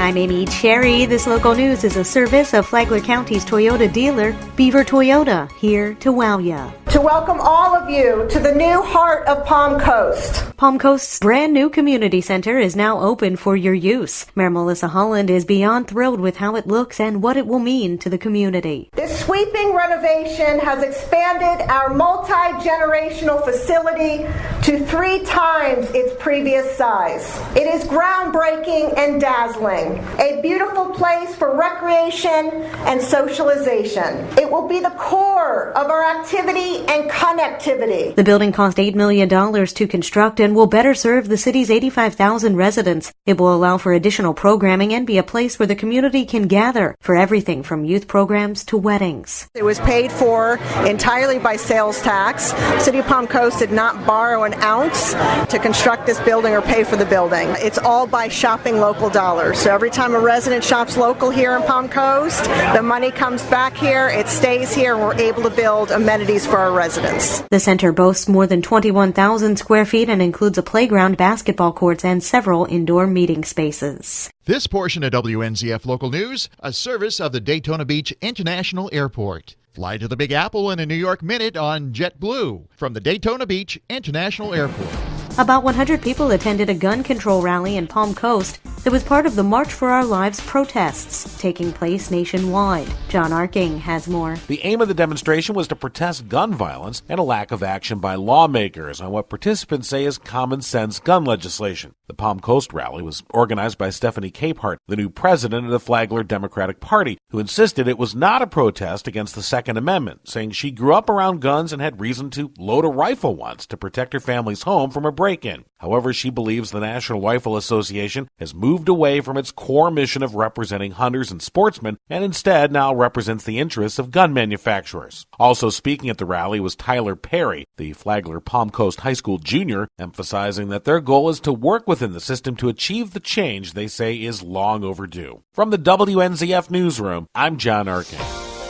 I'm Amy Cherry. This local news is a service of Flagler County's Toyota dealer, Beaver Toyota, here to wow ya. To welcome all of you to the new heart of Palm Coast. Palm Coast's brand new community center is now open for your use. Mayor Melissa Holland is beyond thrilled with how it looks and what it will mean to the community. This sweeping renovation has expanded our multi-generational facility to 3 times its previous size. It is groundbreaking and dazzling, a beautiful place for recreation and socialization. It will be the core of our activity and connectivity. The building cost $8 million to construct and will better serve the city's 85,000 residents. It will allow for additional programming and be a place where the community can gather for everything from youth programs to weddings. It was paid for entirely by sales tax. City of Palm Coast did not borrow an ounce to construct this building or pay for the building. It's all by shopping local dollars. So every time a resident shops local here in Palm Coast, the money comes back here, it stays here, and we're able to build amenities for our residents. The center boasts more than 21,000 square feet and includes a playground, basketball courts, and several indoor meeting spaces. This portion of WNZF Local News, a service of the Daytona Beach International Airport. Fly to the Big Apple in a New York minute on JetBlue from the Daytona Beach International Airport. About 100 people attended a gun control rally in Palm Coast that was part of the March for Our Lives protests taking place nationwide. John Arking has more. The aim of the demonstration was to protest gun violence and a lack of action by lawmakers on what participants say is common sense gun legislation. The Palm Coast rally was organized by Stephanie Capehart, the new president of the Flagler Democratic Party, who insisted it was not a protest against the Second Amendment, saying she grew up around guns and had reason to load a rifle once to protect her family's home from a break-in. However, she believes the National Rifle Association has moved away from its core mission of representing hunters and sportsmen and instead now represents the interests of gun manufacturers. Also speaking at the rally was Tyler Perry, the Flagler Palm Coast High School junior, emphasizing that their goal is to work within the system to achieve the change they say is long overdue. From the WNZF Newsroom, I'm John Arkin.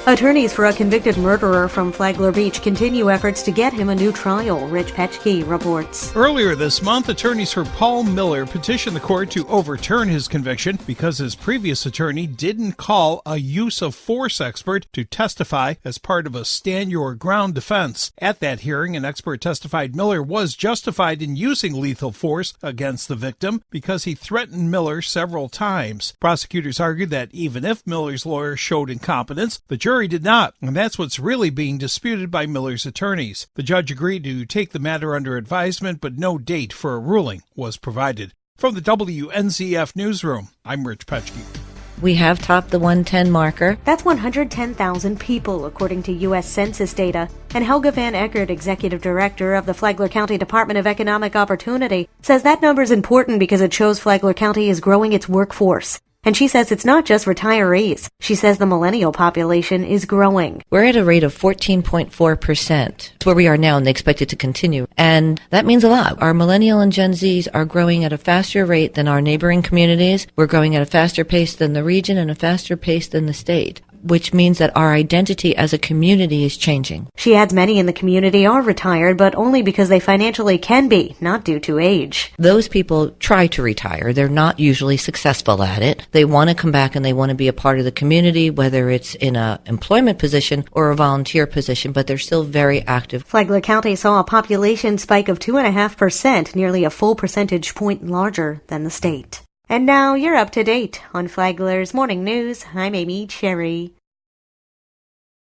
Attorneys for a convicted murderer from Flagler Beach continue efforts to get him a new trial. Rich Petchke reports. Earlier this month, attorneys for Paul Miller petitioned the court to overturn his conviction because his previous attorney didn't call a use of force expert to testify as part of a stand your ground defense. At that hearing, an expert testified Miller was justified in using lethal force against the victim because he threatened Miller several times. Prosecutors argued that even if Miller's lawyer showed incompetence, the jury did not, and that's what's really being disputed by Miller's attorneys. The judge agreed to take the matter under advisement, but no date for a ruling was provided. From the WNZF Newsroom, I'm Rich Petchke. We have topped the 110 marker. That's 110,000 people, according to U.S. Census data. And Helga Van Eckert, Executive Director of the Flagler County Department of Economic Opportunity, says that number is important because it shows Flagler County is growing its workforce. And she says it's not just retirees. She says the millennial population is growing. We're at a rate of 14.4%. It's where we are now, and they expect it to continue. And that means a lot. Our millennial and Gen Zs are growing at a faster rate than our neighboring communities. We're growing at a faster pace than the region and a faster pace than the state, which means that our identity as a community is changing. She adds many in the community are retired, but only because they financially can be, not due to age. Those people try to retire. They're not usually successful at it. They want to come back and they want to be a part of the community, whether it's in an employment position or a volunteer position, but they're still very active. Flagler County saw a population spike of 2.5%, nearly a full percentage point larger than the state. And now you're up to date on Flagler's Morning News. I'm Amy Cherry.